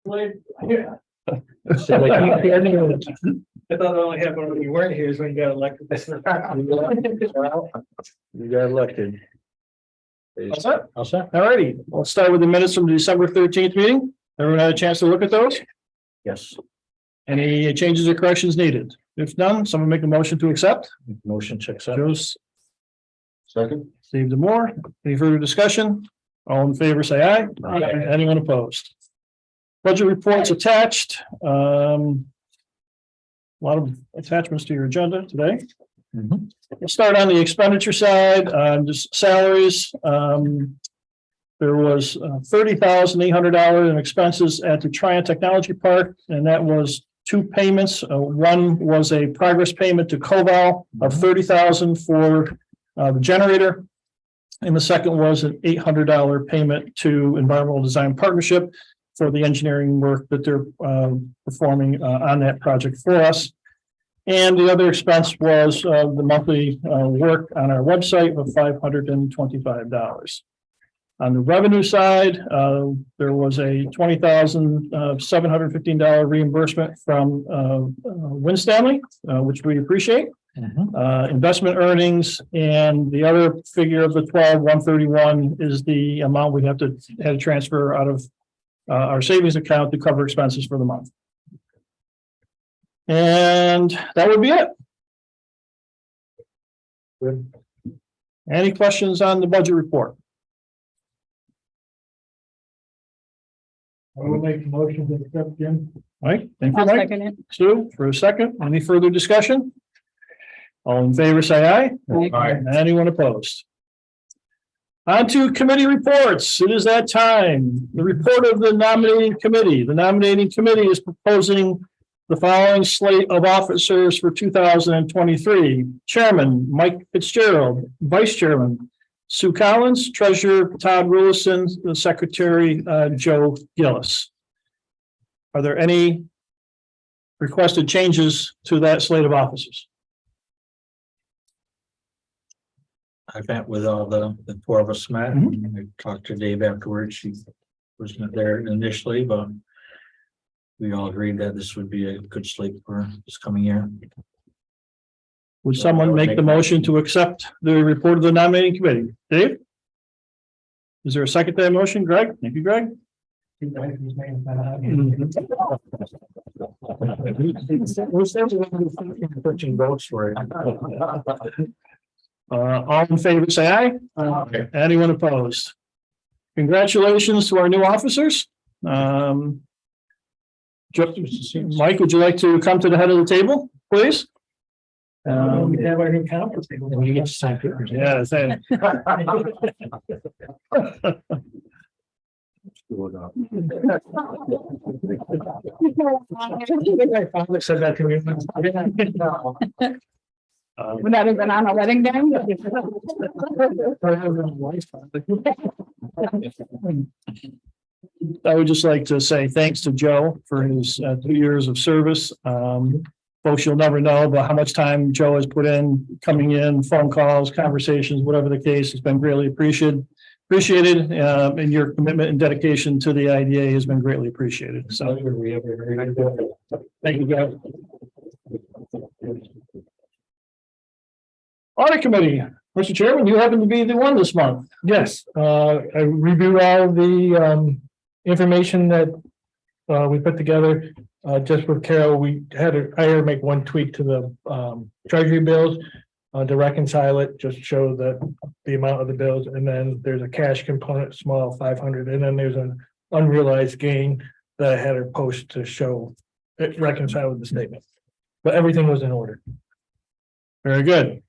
Yeah. So like, I thought it only happened when you weren't here, is when you got elected. you got elected. All set? All set? All righty, let's start with the minutes from the December 13th meeting. Everyone had a chance to look at those? Yes. Any changes or corrections needed? If none, someone make a motion to accept. Motion to accept. Joe's, Second. Steve Demore. Any further discussion? All in favor, say aye. Aye. Anyone opposed? Budget reports attached. A lot of attachments to your agenda today. Mhm. We'll start on the expenditure side, just salaries. There was $30,800 in expenses at the Triumph Technology Park, and that was two payments. One was a progress payment to Coval of $30,000 for the generator. And the second was an $800 payment to Environmental Design Partnership for the engineering work that they're performing on that project for us. And the other expense was the monthly work on our website of $525. On the revenue side, there was a $20,715 reimbursement from Win Stanley, which we appreciate. Investment earnings, and the other figure of the 12,131 is the amount we have to transfer out of our savings account to cover expenses for the month. And that would be it. Good. Any questions on the budget report? I will make a motion to accept, Jim. Mike, thank you, I'll Mike. second it. Stu, for a second. Any further discussion? All in favor, say aye. Aye. Anyone opposed? On to committee reports. It is that time. The report of the nominating committee. The nominating committee is proposing the following slate of officers for 2023. Chairman, Mike Fitzgerald. Vice Chairman, Sue Collins. Treasurer, Todd Willison. The Secretary, Joe Gillis. Are there any requested changes to that slate of officers? I met with all the four of us met, and I talked to Dave afterwards. She wasn't there initially, but we all agreed that this would be a good slate for this coming year. Would someone make the motion to accept the report of the nominating committee? Dave? Is there a second to that motion? Greg? Thank you, Greg. Pushing votes for it. All in favor, say aye. Anyone opposed? Congratulations to our new officers. Mike, would you like to come to the head of the table, please? We have our new conference table. And you get to sign papers. Yeah, thank- My father said that to me. Would that have been on a wedding day? I would just like to say thanks to Joe for his 2 years of service. Folks, you'll never know, but how much time Joe has put in, coming in, phone calls, conversations, whatever the case, has been greatly appreciated. And your commitment and dedication to the IDA has been greatly appreciated. So thank you, guys. Audit Committee, Mr. Chairman, you happen to be the one this month. Yes, I reviewed all the information that we put together. Just with Carol, I had to make one tweak to the treasury bills to reconcile it, just show that the amount of the bills, and then there's a cash component, small 500, and then there's an unrealized gain that I had her post to show it reconciled with the statement. But everything was in order. Very good.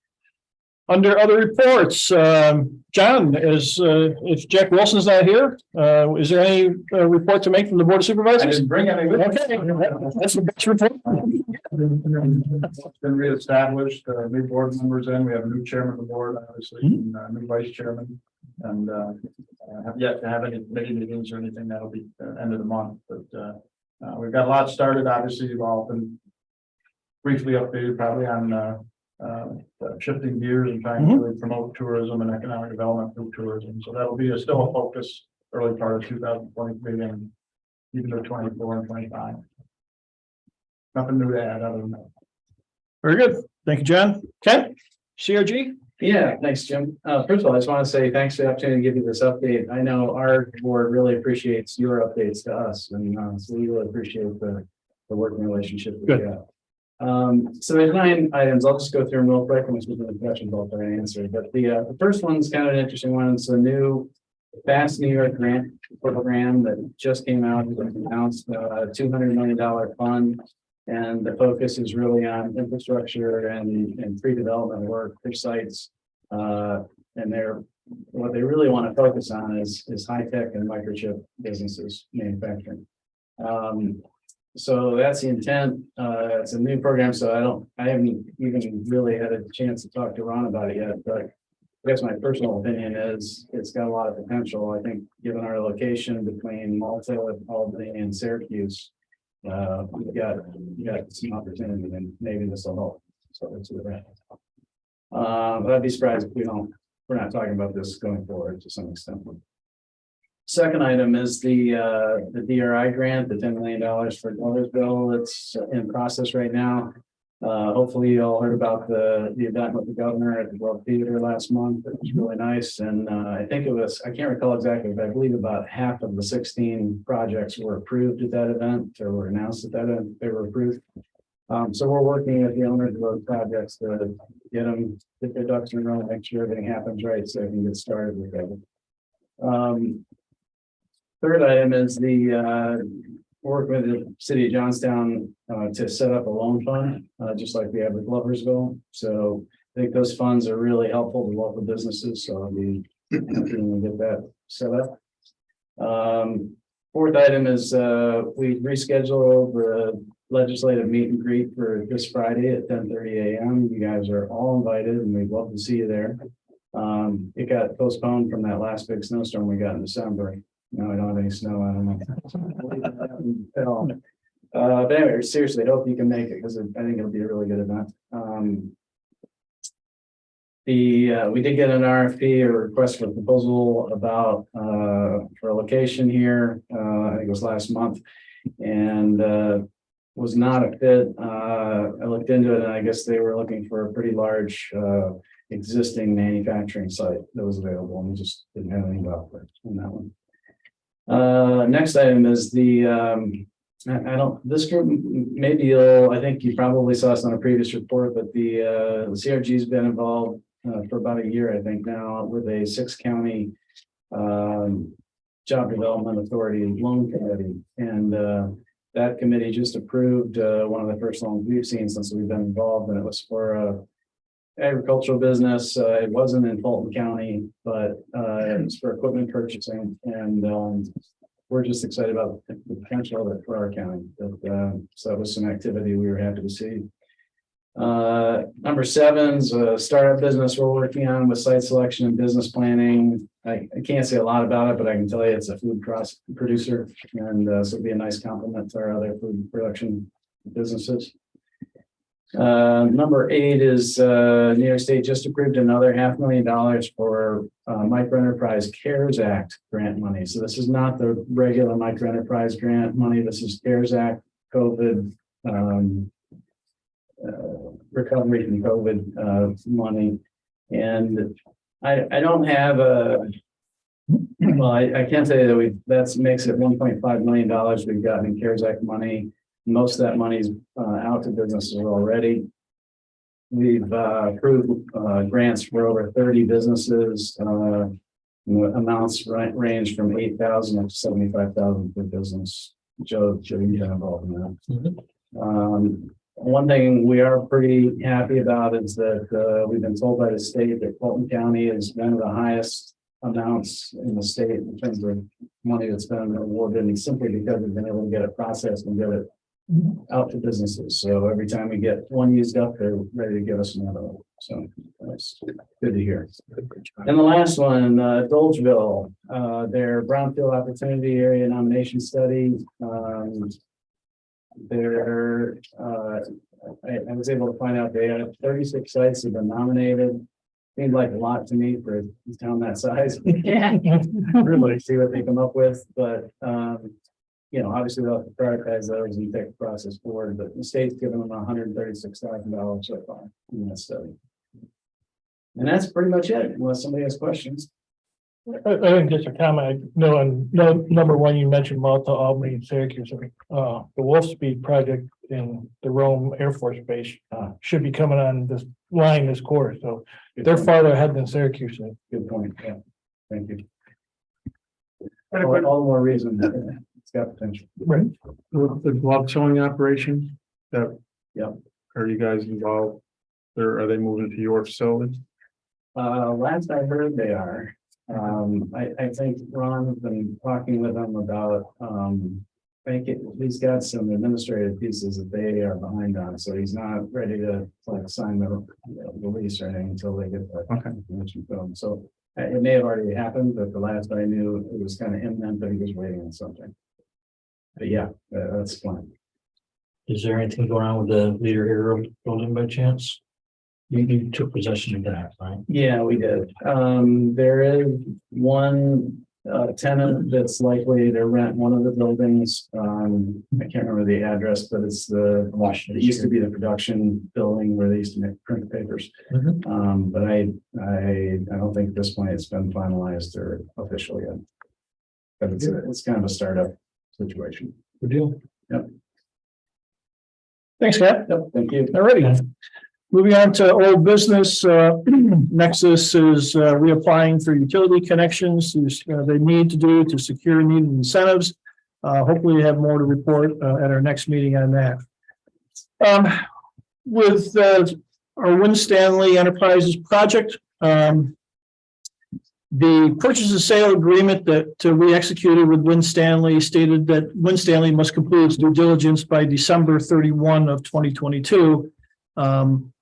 Under other reports, John, if Jack Wilson's not here, is there any report to make from the Board of Supervisors? I didn't bring any with me. Okay, that's the best report. It's been reestablished, new board members in, we have a new chairman of the board, obviously, and new vice chairman. And have yet to have any committee meetings or anything. That'll be end of the month, but we've got a lot started. Obviously, you've all been briefly updated probably on shifting gears and trying to really promote tourism and economic development through tourism. So that'll be still a focus early part of 2023 and even though 24 and 25. Nothing new to add other than that. Very good. Thank you, John. Ken, CRG? Yeah, thanks, Jim. First of all, I just want to say thanks for the opportunity to give you this update. I know our board really appreciates your updates to us, and so we really appreciate the working relationship we Good. have. So there's 9 items. I'll just go through them real quick, and we'll the questions I'll try to answer. But the first one's kind of an interesting one. It's a new Fast New York grant program that just came out. It was announced $200 million fund. And the focus is really on infrastructure and pre-development work for sites. And what they really want to focus on is high-tech and microchip businesses manufacturing. So that's the intent. It's a new program, so I haven't even really had a chance to talk to Ron about it yet, but I guess my personal opinion is it's got a lot of potential. I think given our location between Malta, Albany, and Syracuse, we've got some opportunity, and maybe this will help. So that's what we're but I'd be surprised if we're not talking about this going forward to some extent. Second item is the DRI grant, the $10 million for Gloversville. It's in process right now. Hopefully you all heard about the event with the governor at the World Theater last month. It was really nice. And I think it was, I can't recall exactly, but I believe about half of the 16 projects were approved at that event, or were announced at that event, they were approved. So we're working with the owners of those projects to get their ducks in a row, make sure everything happens right so they can get started with that. Third item is work with the city of Johnstown to set up a loan fund, just like we have with Gloversville. So I think those funds are really helpful to local businesses. So I'll be happy to get that set up. Fourth item is we rescheduled the legislative meet and greet for this Friday at 10:30 a.m. You guys are all invited, and we'd love to see you there. It got postponed from that last big snowstorm we got in December. No, I don't have any snow. I don't know at all. But anyway, seriously, I hope you can make it, because I think it'll be a really good event. We did get an RFP, a request for proposal about for a location here. I think it was last month, and was not a fit. I looked into it, and I guess they were looking for a pretty large existing manufacturing site that was available, and we just didn't have any offer on that one. Next item is this group, maybe I think you probably saw this on a previous report, but the CRG has been involved for about a year, I think now, with a 6-county job development authority loan committee. And that committee just approved one of the first loans we've seen since we've been involved, and it was for a agricultural business. It wasn't in Fulton County, but it was for equipment purchasing, and we're just excited about the potential of it for our county. So that was some activity we were happy to see. Number 7's a startup business we're working on with site selection and business planning. I can't say a lot about it, but I can tell you it's a food producer, and so it'd be a nice complement to our other food production businesses. Number 8 is New York State just approved another $500,000 for Microenterprise CARES Act grant money. So this is not the regular Microenterprise grant money. This is CARES Act COVID recovery from COVID money. And I don't have I can't say that that makes it $1.5 million we've gotten in CARES Act money. Most of that money is out to businesses already. We've approved grants for over 30 businesses. Amounts range from $8,000 to $75,000 per business. Joe, you've been involved in that. One thing we are pretty happy about is that we've been told by the state that Fulton County is one of the highest amounts in the state in terms of money that's been awarded, and simply because we've been able to get it processed and get it out to businesses. So every time we get one used up, they're ready to give us another one. So that's good to hear. And the last one, Dolgeville, their brownfield opportunity area nomination study. I was able to find out they had 36 sites that have been nominated. Seemed like a lot to me for a town that size. Yeah. Really see what they come up with, but obviously they'll have to prioritize those and take the process forward, but the state's given them $136,000 so far in that study. And that's pretty much it, unless somebody has questions. I think just a comment, number one, you mentioned Malta, Albany, and Syracuse. The Wolf Speed project in the Rome Air Force Base should be coming on this line this quarter, so they're farther ahead than Syracuse is. Good point, yeah, thank you. All the more reason that it's got potential. Right. The glove sewing operation, that. Yep. Are you guys involved? Are they moving to your facility? Last I heard they are. I think Ron has been talking with them about, I think he's got some administrative pieces that they are behind on, so he's not ready to like sign the release or anything until they get the information from. So it may have already happened, but the last I knew, it was kind of imminent that he was waiting on something. But yeah, that's fine. Is there anything going on with the Leader Hero building by chance? You took possession of that, right? Yeah, we did. There is one tenant that's likely to rent one of the buildings. I can't remember the address, but it's it used to be the production building where they used to make print papers. But I don't think at this point it's been finalized or official yet. But it's kind of a startup situation. Good deal. Yep. Thanks, Scott. Yep. Thank you. Alrighty. Moving on to old business, Nexus is reapplying for utility connections they need to do to secure needed incentives. Hopefully we have more to report at our next meeting on that. With our Win Stanley Enterprises project, the purchase and sale agreement that we executed with Win Stanley stated that Win Stanley must complete its due diligence by December 31 of 2022.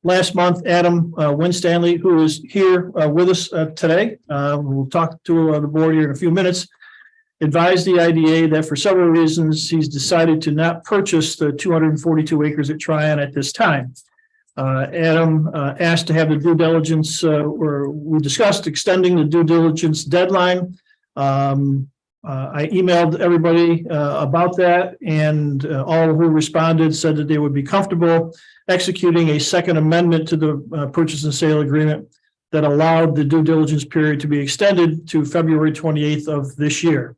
Last month, Adam Win Stanley, who is here with us today, we'll talk to the board here in a few minutes, advised the IDA that for several reasons, he's decided to not purchase the 242 acres at Tryon at this time. Adam asked to have the due diligence, or we discussed extending the due diligence deadline. I emailed everybody about that, and all who responded said that they would be comfortable executing a second amendment to the purchase and sale agreement that allowed the due diligence period to be extended to February 28th of this year.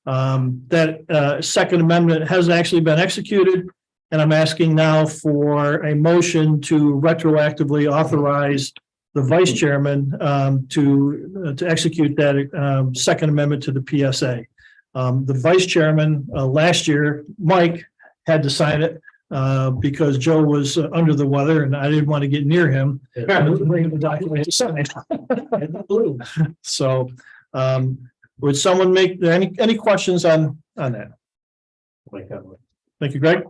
That second amendment has actually been executed, and I'm asking now for a motion to retroactively authorize the vice chairman to execute that second amendment to the PSA. The vice chairman last year, Mike, had to sign it because Joe was under the weather and I didn't want to get near him. So would someone make any questions on that? Thank you, Greg.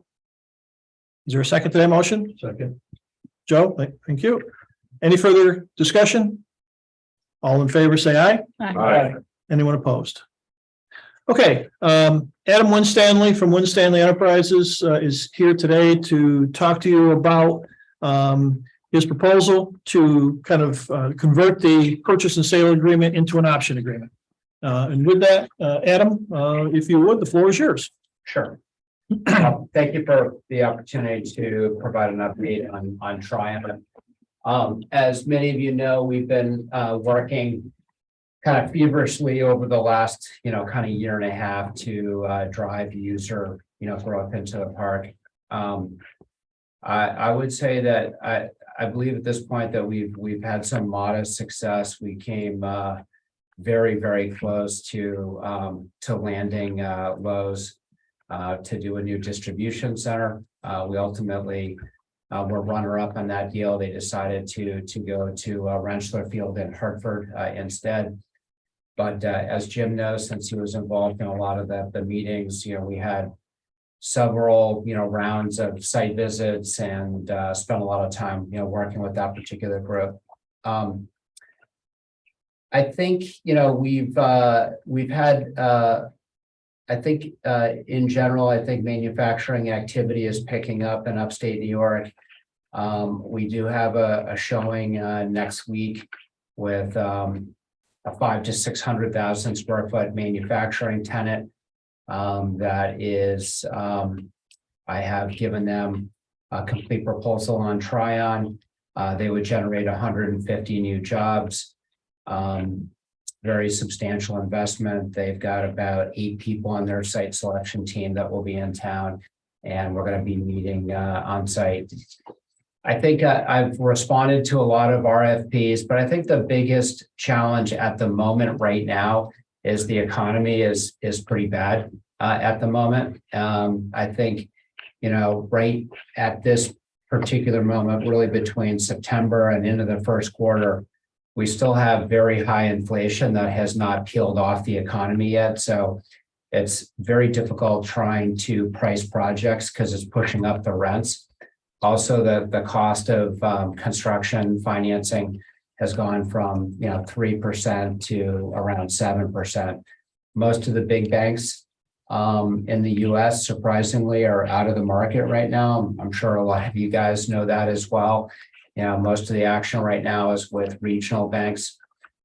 Is there a second to that motion? Second. Joe, thank you. Any further discussion? All in favor, say aye. Aye. Anyone opposed? Okay, Adam Win Stanley from Win Stanley Enterprises is here today to talk to you about his proposal to kind of convert the purchase and sale agreement into an option agreement. And with that, Adam, if you would, the floor is yours. Sure. Thank you for the opportunity to provide an update on Tryon. As many of you know, we've been working kind of feverishly over the last, kind of year and a half to drive user, growth into the park. I would say that I believe at this point that we've had some modest success. We came very, very close to landing Lowe's to do a new distribution center. We ultimately were runner-up on that deal. They decided to go to Rentschler Field in Hartford instead. But as Jim knows, since he was involved in a lot of the meetings, we had several, rounds of site visits and spent a lot of time, working with that particular group. I think, we've had, I think in general, I think manufacturing activity is picking up in upstate New York. We do have a showing next week with a 500,000 to 600,000 square foot manufacturing tenant. That is, I have given them a complete proposal on Tryon. They would generate 150 new jobs. Very substantial investment. They've got about 8 people on their site selection team that will be in town, and we're going to be meeting on site. I think I've responded to a lot of RFPs, but I think the biggest challenge at the moment right now is the economy is pretty bad at the moment. I think, right at this particular moment, really between September and into the first quarter, we still have very high inflation that has not peeled off the economy yet. So it's very difficult trying to price projects because it's pushing up the rents. Also, the cost of construction financing has gone from 3% to around 7%. Most of the big banks in the US, surprisingly, are out of the market right now. I'm sure a lot of you guys know that as well. Most of the action right now is with regional banks.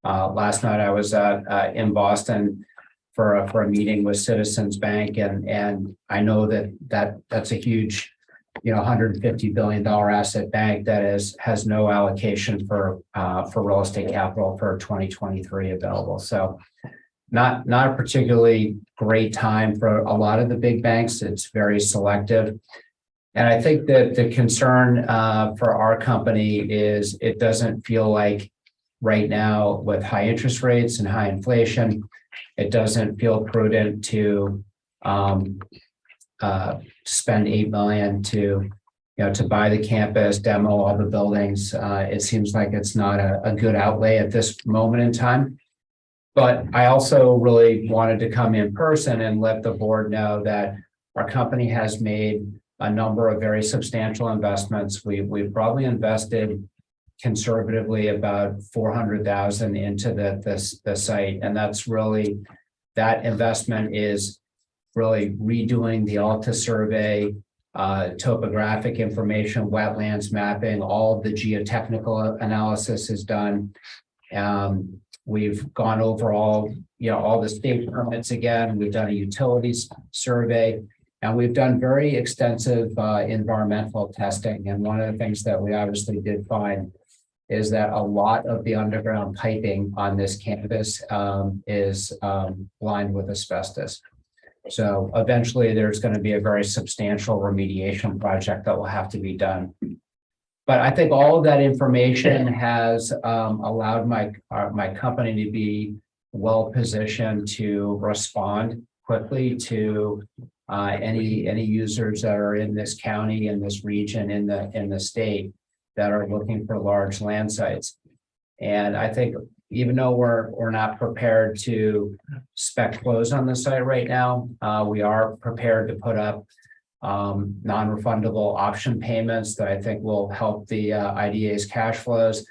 Last night I was in Boston for a meeting with Citizens Bank, and I know that's a huge $150 billion asset bank that has no allocation for real estate capital for 2023 available. So not a particularly great time for a lot of the big banks. It's very selective. And I think that the concern for our company is it doesn't feel like right now, with high interest rates and high inflation, it doesn't feel prudent to spend $8 million to buy the campus, demo all the buildings. It seems like it's not a good outlay at this moment in time. But I also really wanted to come in person and let the board know that our company has made a number of very substantial investments. We've probably invested conservatively about $400,000 into the site, and that investment is really redoing the Alta survey, topographic information, wetlands mapping, all of the geotechnical analysis is done. We've gone over all the state permits again. We've done a utilities survey, and we've done very extensive environmental testing. And one of the things that we obviously did find is that a lot of the underground piping on this campus is lined with asbestos. So eventually there's going to be a very substantial remediation project that will have to be done. But I think all of that information has allowed my company to be well positioned to respond quickly to any users that are in this county, in this region, in the state that are looking for large land sites. And I think even though we're not prepared to spec close on the site right now, we are prepared to put up non-refundable option payments that I think will help the IDA's cash flows.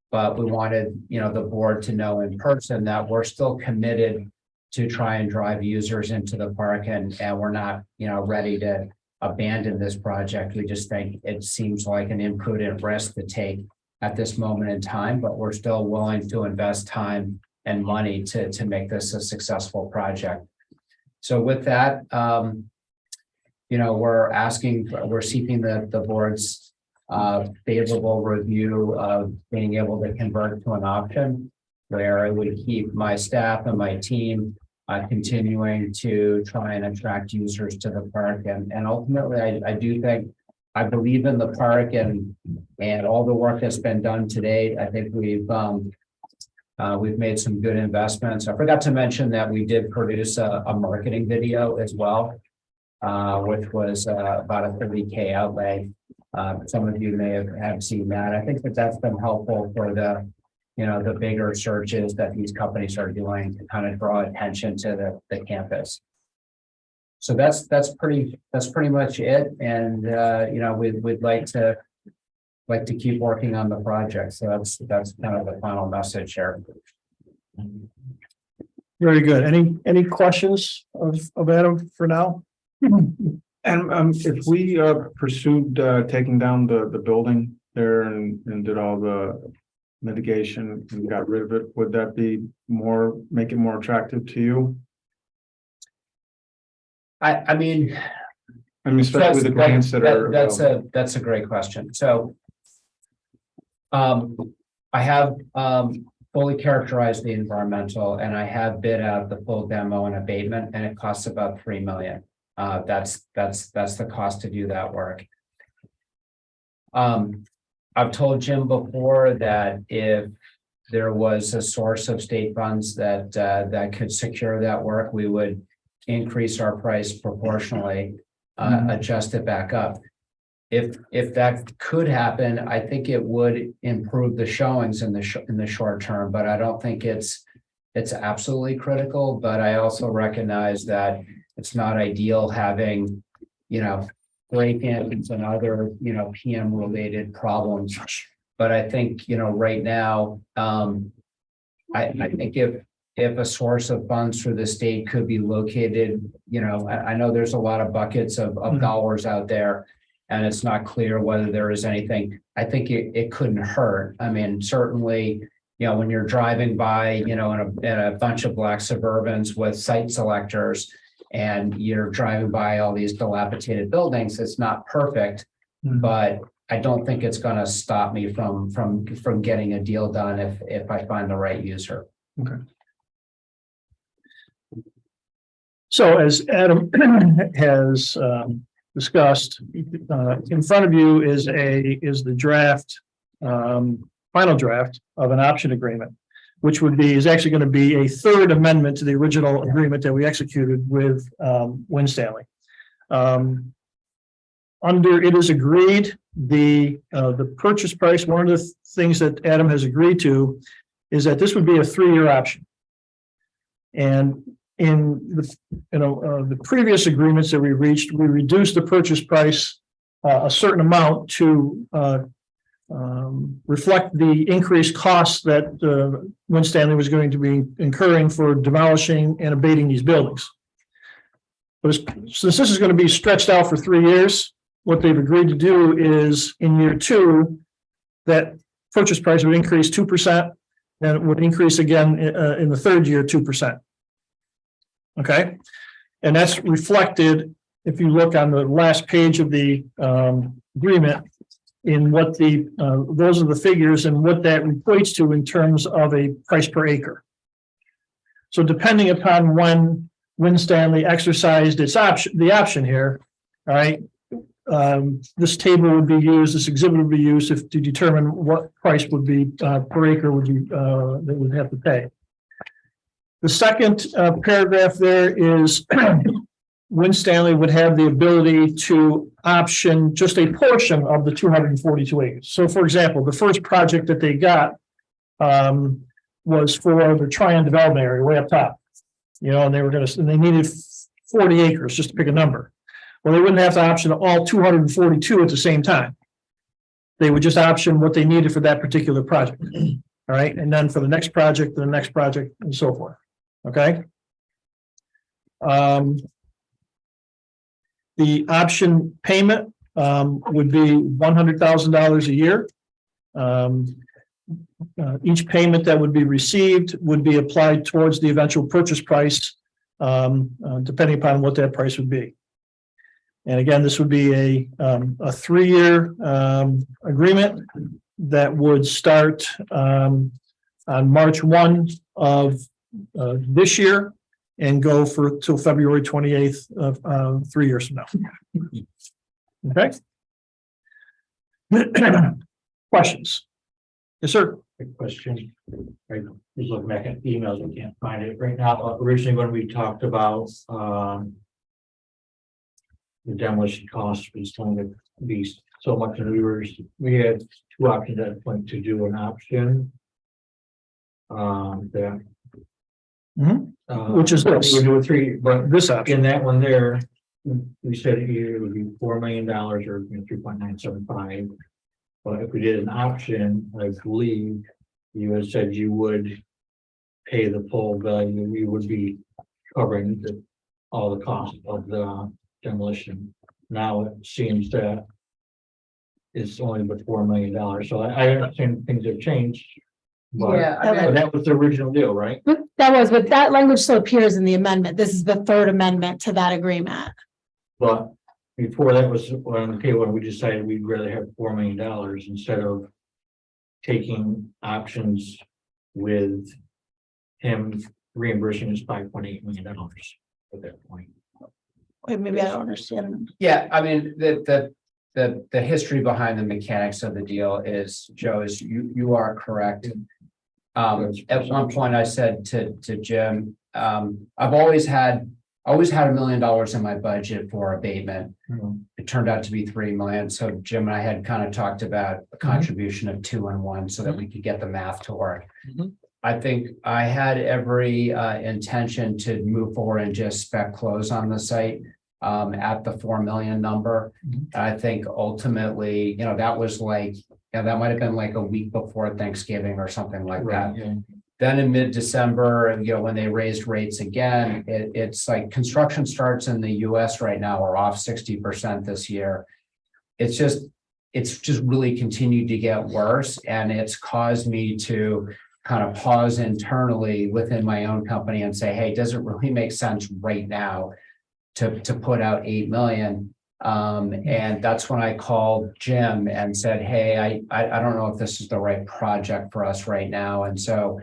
But we wanted the board to know in person that we're still committed to try and drive users into the park, and we're not ready to abandon this project. We just think it seems like an imprudent risk to take at this moment in time, but we're still willing to invest time and money to make this a successful project. So with that, we're seeking the board's favorable review of being able to convert to an option where I would keep my staff and my team continuing to try and attract users to the park. And ultimately, I believe in the park and all the work that's been done to date. I think we've made some good investments. I forgot to mention that we did produce a marketing video as well, which was about a $30K outlay. Some of you may have seen that. I think that's been helpful for the bigger searches that these companies are doing to kind of draw attention to the campus. So that's pretty much it. And we'd like to keep working on the project. So that's kind of the final message here. Very good. Any questions of Adam for now? And if we pursued taking down the building there and did all the mitigation and got rid of it, would that make it more attractive to you? I mean, I mean, especially with the grants that are. that's a great question. So. I have, fully characterized the environmental and I have bid out the full demo and abatement and it costs about 3 million. That's the cost to do that work. I've told Jim before that if there was a source of state funds that could secure that work, we would increase our price proportionally, adjust it back up. If that could happen, I think it would improve the showings in the short term, but I don't think it's absolutely critical. But I also recognize that it's not ideal having, break-ins and other, PM related problems. But I think, right now, I think if a source of funds for the state could be located, I know there's a lot of buckets of dollars out there. And it's not clear whether there is anything. I think it couldn't hurt. I mean, certainly, when you're driving by, in a bunch of black Suburbans with site selectors, and you're driving by all these dilapidated buildings, it's not perfect, but I don't think it's going to stop me from getting a deal done if I find the right user. Okay. So as Adam has discussed, in front of you is the draft, final draft of an option agreement, which is actually going to be a third amendment to the original agreement that we executed with Win Stanley. Under it is agreed, the purchase price, one of the things that Adam has agreed to is that this would be a 3-year option. And in the previous agreements that we reached, we reduced the purchase price a certain amount to reflect the increased costs that Win Stanley was going to be incurring for demolishing and abating these buildings. But since this is going to be stretched out for 3 years, what they've agreed to do is in year 2, that purchase price would increase 2%, and it would increase again in the 3rd year 2%. Okay, and that's reflected if you look on the last page of the agreement in what those are the figures and what that equates to in terms of a price per acre. So depending upon when Win Stanley exercised the option here, all right, this table would be used, this exhibit would be used to determine what price would be per acre they would have to pay. The second paragraph there is Win Stanley would have the ability to option just a portion of the 242 acres. So for example, the first project that they got was for the Tryon development area way up top, and they needed 40 acres just to pick a number. Well, they wouldn't have to option all 242 at the same time. They would just option what they needed for that particular project. All right. And then for the next project, and so forth. Okay. The option payment would be $100,000 a year. Each payment that would be received would be applied towards the eventual purchase price, depending upon what that price would be. And again, this would be a 3-year agreement that would start on March 1 of this year and go till February 28th of 3 years from now. Okay. Questions? Yes, sir. Quick question. Right, just looking back at emails, we can't find it right now. Originally, when we talked about the demolition cost was going to be so much, and we had 2 options at that point to do an option. Which is this? We do a 3, but This option. in that one there, we said it would be $4 million or 3.975. But if we did an option, I believe you had said you would pay the full value. You would be covering all the cost of the demolition. Now it seems that it's only but $4 million. So I understand things have changed. But- Yeah, I mean- But that was the original deal, right? But that language still appears in the amendment. This is the third amendment to that agreement. But before that was on the table, we decided we'd rather have $4 million instead of taking options with him reimbursing us $5.8 million at that point. Wait, maybe I don't understand. Yeah, I mean, the history behind the mechanics of the deal is, Joe, is you are correct. At one point I said to Jim, I've always had $1 million in my budget for abatement. It turned out to be 3 million. So Jim and I had kind of talked about a contribution of 2 and 1 so that we could get the math to work. I think I had every intention to move forward and just spec close on the site at the 4 million number. I think ultimately, that was like, that might have been like a week before Thanksgiving or something like that. Yeah. Then in mid-December, when they raised rates again, it's like construction starts in the US right now are off 60% this year. It's just really continued to get worse. And it's caused me to kind of pause internally within my own company and say, hey, does it really make sense right now to put out 8 million? And that's when I called Jim and said, hey, I don't know if this is the right project for us right now. And so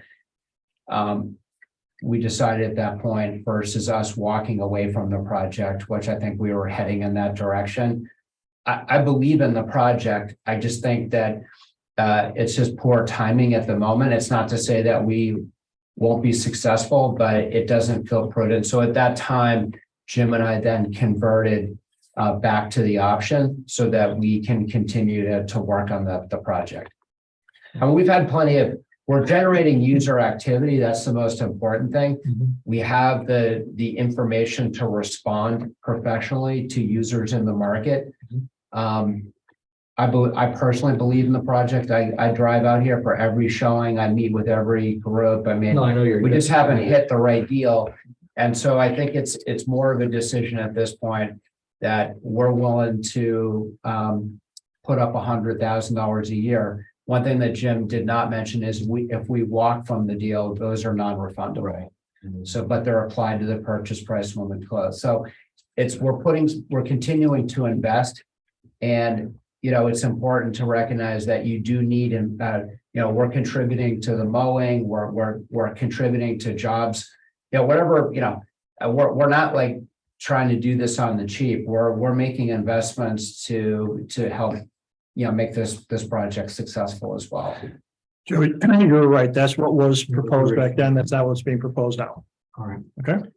we decided at that point versus us walking away from the project, which I think we were heading in that direction. I believe in the project. I just think that it's just poor timing at the moment. It's not to say that we won't be successful, but it doesn't feel prudent. So at that time, Jim and I then converted back to the option so that we can continue to work on the project. And we've had we're generating user activity. That's the most important thing. We have the information to respond professionally to users in the market. I personally believe in the project. I drive out here for every showing. I meet with every group. I mean, No, I know we just haven't hit the right deal. And so I think it's more of a decision at this point that we're willing to put up $100,000 a year. One thing that Jim did not mention is if we walk from the deal, those are non-refundable. Right. So, but they're applied to the purchase price when we close. So we're continuing to invest. And, it's important to recognize that you do need, we're contributing to the mowing, we're contributing to jobs, whatever, we're not like trying to do this on the cheap. We're making investments to help, make this project successful as well. Joey, you're right. That's what was proposed back then. That's not what's being proposed now. All right. Okay.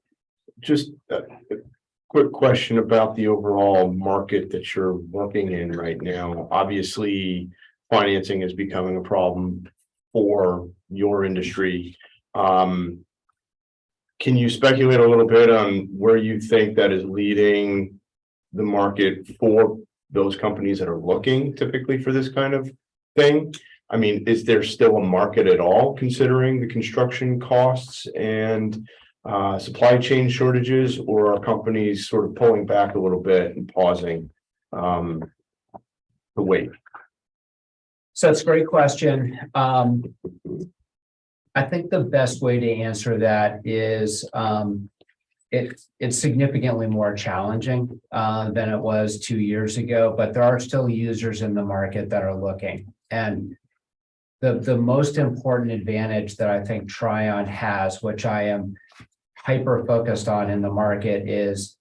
Just a quick question about the overall market that you're working in right now. Obviously, financing is becoming a problem for your industry. Can you speculate a little bit on where you think that is leading the market for those companies that are looking typically for this kind of thing? I mean, is there still a market at all considering the construction costs and supply chain shortages, or are companies sort of pulling back a little bit and pausing the wait? So it's a great question. I think the best way to answer that is it's significantly more challenging than it was 2 years ago, but there are still users in the market that are looking. And the most important advantage that I think Tryon has, which I am hyper focused on in the market, is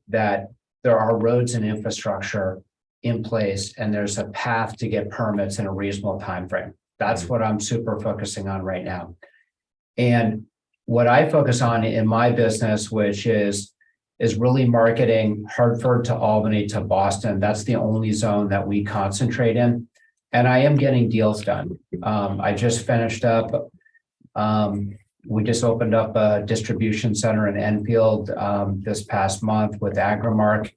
that there are roads and infrastructure in place and there's a path to get permits in a reasonable time frame. That's what I'm super focusing on right now. And what I focus on in my business, which is really marketing Hartford to Albany to Boston. That's the only zone that we concentrate in. And I am getting deals done. I just finished up. We just opened up a distribution center in Enfield this past month with Agrimark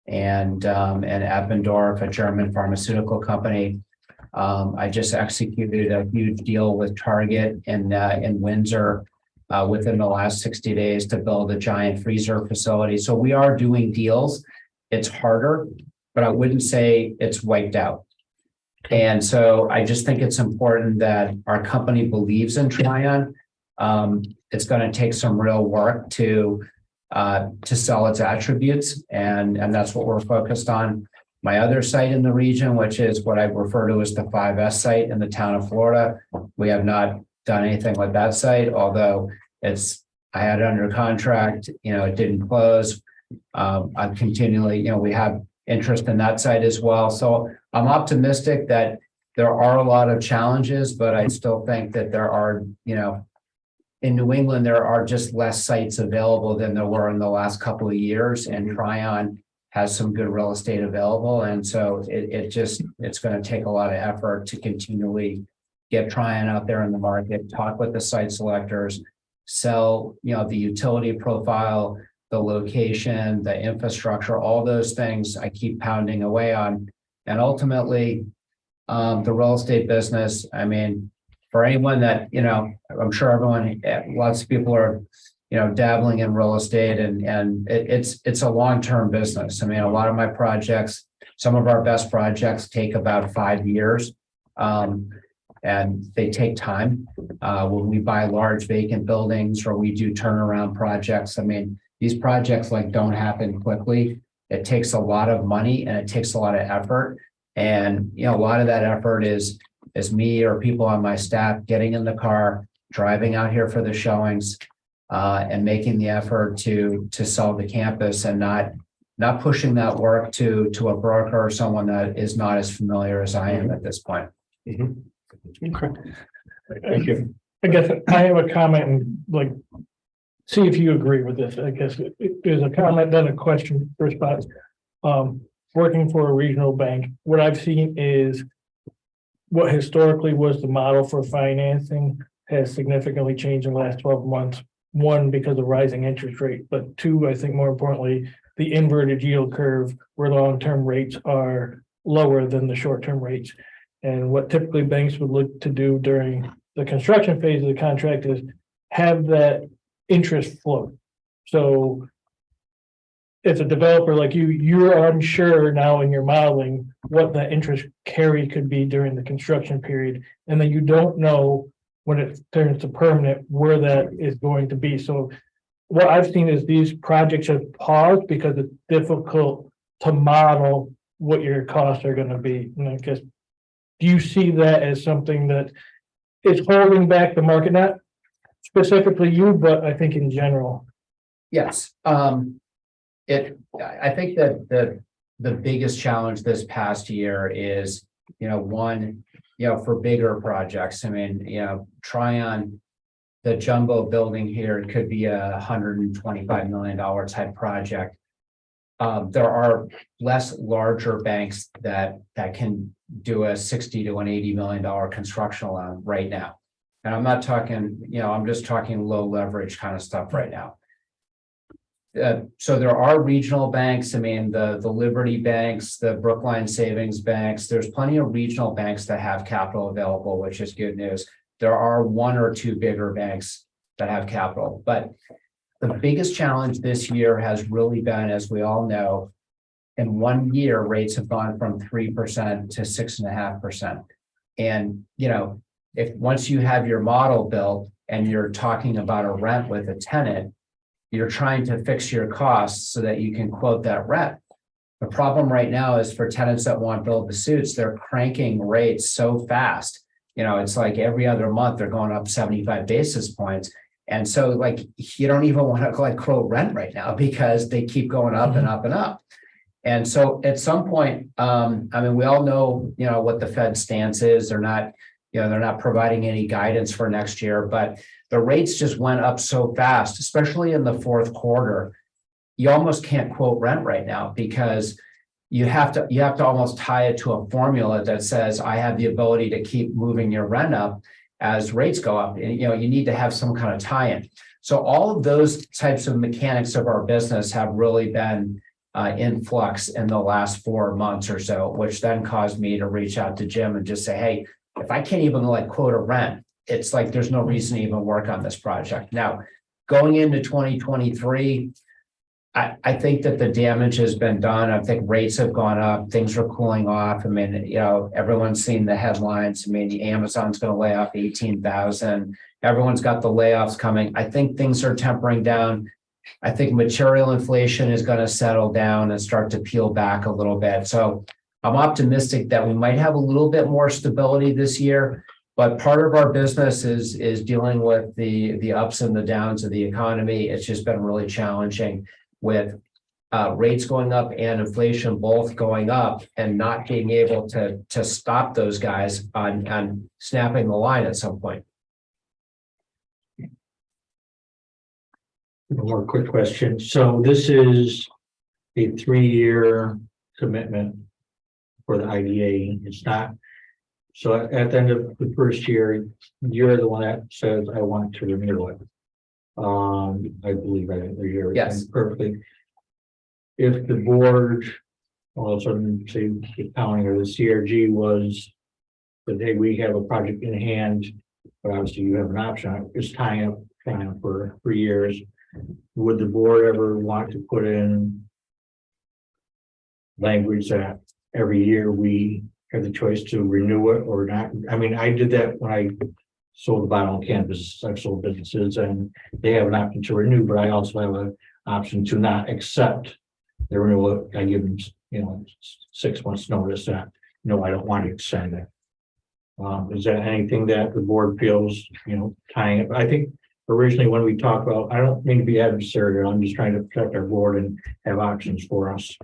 and Eppendorf, a German pharmaceutical company. I just executed a huge deal with Target in Windsor within the last 60 days to build a giant freezer facility. So we are doing deals. It's harder, but I wouldn't say it's wiped out. And so I just think it's important that our company believes in Tryon. It's going to take some real work to sell its attributes, and that's what we're focused on. My other site in the region, which is what I refer to as the 5S site in the town of Florida, we have not done anything with that site, although I had it under contract, it didn't close. I'm continually, we have interest in that site as well. So I'm optimistic that there are a lot of challenges, but I still think that there are, in New England, there are just less sites available than there were in the last couple of years, and Tryon has some good real estate available. And so it's going to take a lot of effort to continually get Tryon out there in the market, talk with the site selectors, sell, the utility profile, the location, the infrastructure, all those things I keep pounding away on. And ultimately, the real estate business, I mean, for anyone that, I'm sure everyone, lots of people are, dabbling in real estate, and it's a long-term business. I mean, a lot of my projects, some of our best projects take about 5 years. And they take time. When we buy large vacant buildings or we do turnaround projects, I mean, these projects don't happen quickly. It takes a lot of money and it takes a lot of effort. And, a lot of that effort is me or people on my staff getting in the car, driving out here for the showings, and making the effort to sell the campus, and not pushing that work to a broker or someone that is not as familiar as I am at this point. Okay. Thank you. I guess I have a comment and see if you agree with this. I guess there's a comment, then a question response. Working for a regional bank, what I've seen is what historically was the model for financing has significantly changed in the last 12 months. One, because of rising interest rate, but two, I think more importantly, the inverted yield curve where long-term rates are lower than the short-term rates. And what typically banks would look to do during the construction phase of the contract is have that interest float. So if a developer like you're unsure now in your modeling what the interest carry could be during the construction period, and then you don't know when it turns to permanent where that is going to be. So what I've seen is these projects have paused because it's difficult to model what your costs are going to be. And I guess, do you see that as something that is holding back the market? Not specifically you, but I think in general. Yes. I think that the biggest challenge this past year is, one, for bigger projects. I mean, Tryon, the jumbo building here could be a $125 million type project. There are less larger banks that can do a $60 to an $80 million construction loan right now. And I'm not talking, I'm just talking low leverage kind of stuff right now. So there are regional banks. I mean, the Liberty banks, the Brookline Savings banks, there's plenty of regional banks that have capital available, which is good news. There are one or two bigger banks that have capital, but the biggest challenge this year has really been, as we all know, in 1 year, rates have gone from 3% to 6.5%. And, if once you have your model built and you're talking about a rent with a tenant, you're trying to fix your costs so that you can quote that rent. The problem right now is for tenants that want build to suits, they're cranking rates so fast. It's like every other month they're going up 75 basis points. And so you don't even want to quote rent right now because they keep going up and up and up. And so at some point, we all know, what the Fed stance is. They're not providing any guidance for next year, but the rates just went up so fast, especially in the fourth quarter. You almost can't quote rent right now because you have to almost tie it to a formula that says, I have the ability to keep moving your rent up as rates go up. And, you need to have some kind of tie-in. So all of those types of mechanics of our business have really been in flux in the last 4 months or so, which then caused me to reach out to Jim and just say, hey, if I can't even quote a rent, it's there's no reason to even work on this project. Now, going into 2023, I think that the damage has been done. I think rates have gone up, things are cooling off. I mean, you know, everyone's seen the headlines. I mean, Amazon's going to lay off 18,000. Everyone's got the layoffs coming. I think things are tempering down. I think material inflation is going to settle down and start to peel back a little bit. So I'm optimistic that we might have a little bit more stability this year. But part of our business is dealing with the ups and the downs of the economy. It's just been really challenging with rates going up and inflation both going up, and not being able to stop those guys on snapping the line at some point. One more quick question. So this is a 3-year commitment for the IDA. It's not. So at the end of the first year, you're the one that says, I want to renew it. I believe that you're Yes. perfectly. If the board, all of a sudden, say the county or the CRG was that, hey, we have a project in hand, but obviously you have an option, it's tying up for 3 years. Would the board ever want to put in language that every year we have the choice to renew it or not? I mean, I did that when I sold the bottle on campus. I've sold businesses and they have an option to renew, but I also have an option to not accept the renewal. I give them, 6 months notice that, no, I don't want to extend it. Is that anything that the board feels, tying it? I think originally when we talked about, I don't mean to be adversarial, I'm just trying to protect our board and have options for us.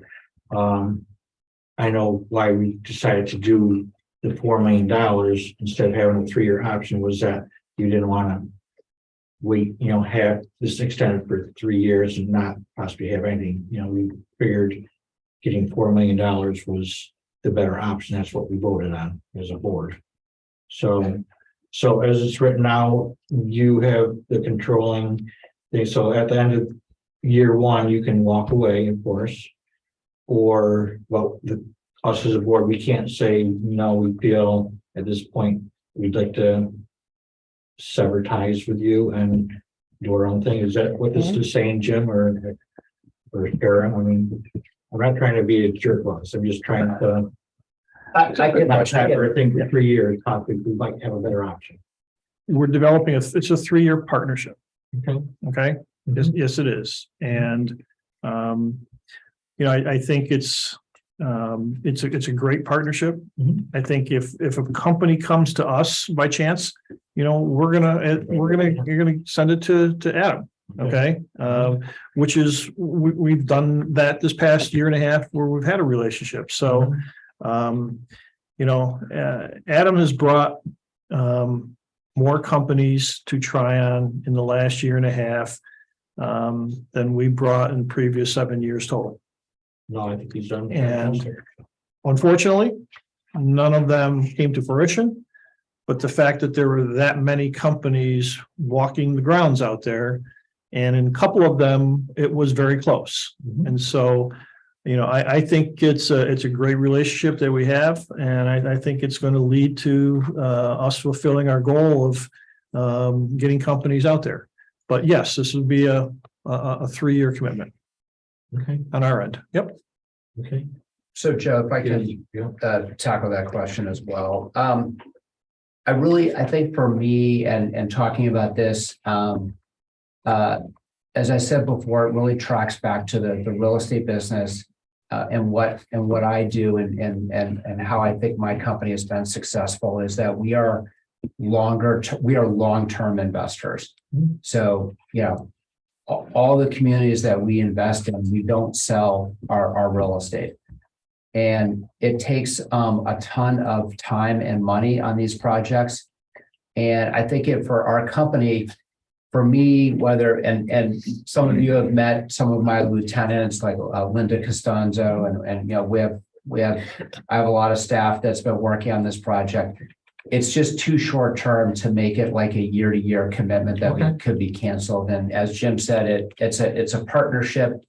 I know why we decided to do the $4 million instead of having a 3-year option was that you didn't want to wait, have this extended for 3 years and not possibly have anything. We figured getting $4 million was the better option. That's what we voted on as a board. So as it's written now, you have the controlling thing. So at the end of year 1, you can walk away, of course. Or, well, us as a board, we can't say, no, we feel at this point, we'd like to sever ties with you and do our own thing. Is that what this is saying, Jim or Karen? I mean, I'm not trying to be a jerk boss. I'm just trying to. I get everything for 3 years. Possibly we might have a better option. We're developing it's a 3-year partnership. Okay. Okay. Yes, it is. And, I think it's a great partnership. I think if a company comes to us by chance, you're gonna send it to Adam. Okay. Which is, we've done that this past year and a half where we've had a relationship. So, Adam has brought, more companies to Tryon in the last year and a half, than we brought in previous 7 years total. No, I think he's done. And unfortunately, none of them came to fruition. But the fact that there were that many companies walking the grounds out there, and in a couple of them, it was very close. And so, I think it's a great relationship that we have, and I think it's going to lead to us fulfilling our goal of getting companies out there. But yes, this would be a 3-year commitment. Okay. On our end. Yep. Okay. So Joe, if I can tackle that question as well. I think for me and talking about this, as I said before, it really tracks back to the real estate business and what I do and how I think my company has been successful is that we are long-term investors. So, all the communities that we invest in, we don't sell our real estate. And it takes a ton of time and money on these projects. And I think for our company, for me, and some of you have met some of my lieutenants like Linda Costanzo and I have a lot of staff that's been working on this project. It's just too short term to make it like a year-to-year commitment that we could be canceled. And as Jim said, it's a partnership.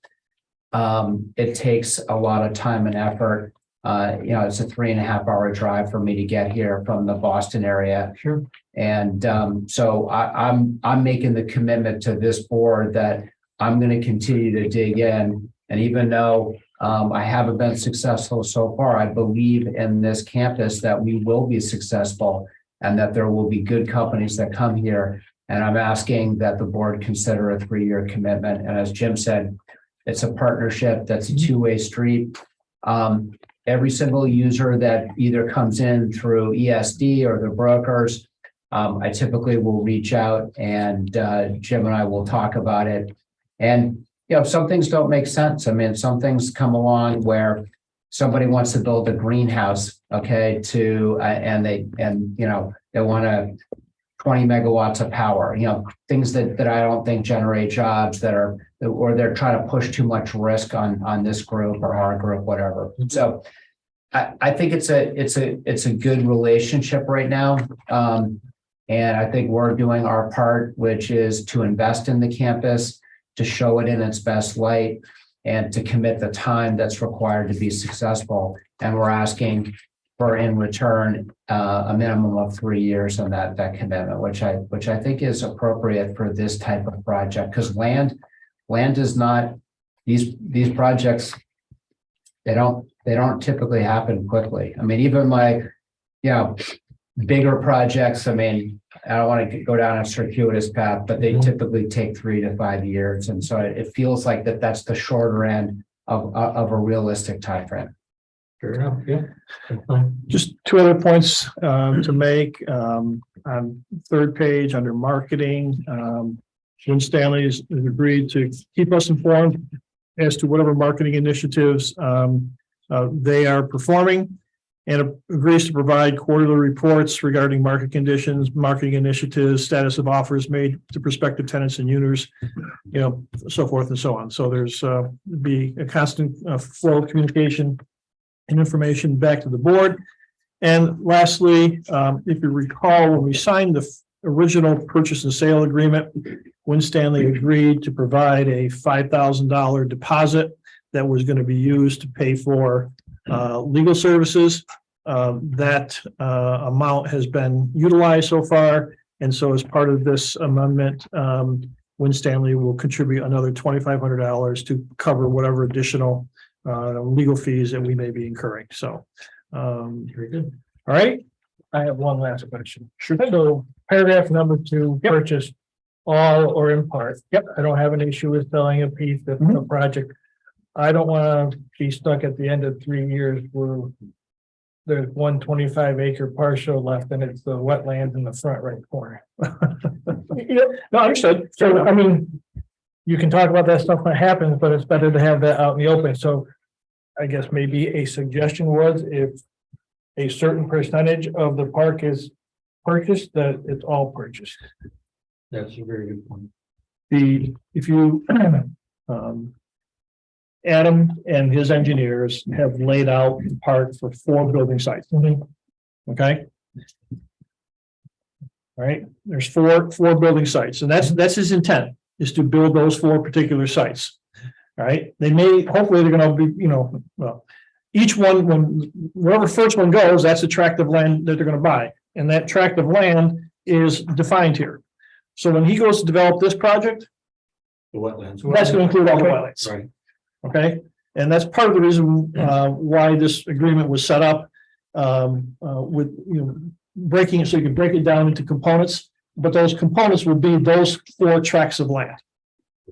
It takes a lot of time and effort. It's a 3.5-hour drive for me to get here from the Boston area. Sure. And so I'm making the commitment to this board that I'm going to continue to dig in. And even though I haven't been successful so far, I believe in this campus that we will be successful and that there will be good companies that come here. And I'm asking that the board consider a 3-year commitment. And as Jim said, it's a partnership that's a two-way street. Every single user that either comes in through ESD or the brokers, I typically will reach out and Jim and I will talk about it. And, some things don't make sense. I mean, some things come along where somebody wants to build a greenhouse, okay, they want 20 megawatts of power, things that I don't think generate jobs or they're trying to push too much risk on this group or our group, whatever. So I think it's a good relationship right now. And I think we're doing our part, which is to invest in the campus, to show it in its best light, and to commit the time that's required to be successful. And we're asking for, in return, a minimum of 3 years on that commitment, which I think is appropriate for this type of project, because land is not, these projects, they don't typically happen quickly. I mean, even my, bigger projects, I mean, I don't want to go down a circuitous path, but they typically take 3 to 5 years. And so it feels like that's the shorter end of a realistic timeframe. Fair enough, yeah. Just 2 other points to make. On third page under marketing, Win Stanley has agreed to keep us informed as to whatever marketing initiatives they are performing, and agrees to provide quarterly reports regarding market conditions, marketing initiatives, status of offers made to prospective tenants and users, so forth and so on. So there's be a constant flow of communication and information back to the board. And lastly, if you recall, when we signed the original purchase and sale agreement, Win Stanley agreed to provide a $5,000 deposit that was going to be used to pay for legal services. That amount has been utilized so far. And so as part of this amendment, Win Stanley will contribute another $2,500 to cover whatever additional legal fees that we may be incurring. So, Very good. all right. I have one last question. Sure. So paragraph number 2, purchase all or in part. Yep. I don't have an issue with selling a piece of the project. I don't want to be stuck at the end of 3 years where there's 1 25-acre parcel left and it's the wetlands in the front right corner. No, understood. So, I mean, you can talk about that stuff when it happens, but it's better to have that out in the open. So I guess maybe a suggestion was if a certain percentage of the park is purchased, that it's all purchased. That's a very good point. If you, Adam and his engineers have laid out the park for 4 building sites. Okay. All right, there's four building sites, and that's his intent, is to build those 4 particular sites. All right, hopefully they're gonna be, well, each one, wherever first one goes, that's a tract of land that they're gonna buy. And that tract of land is defined here. So when he goes to develop this project, The wetlands. that's gonna include all the wetlands. Right. Okay, and that's part of the reason why this agreement was set up with, breaking it so you can break it down into components, but those components would be those 4 tracts of land.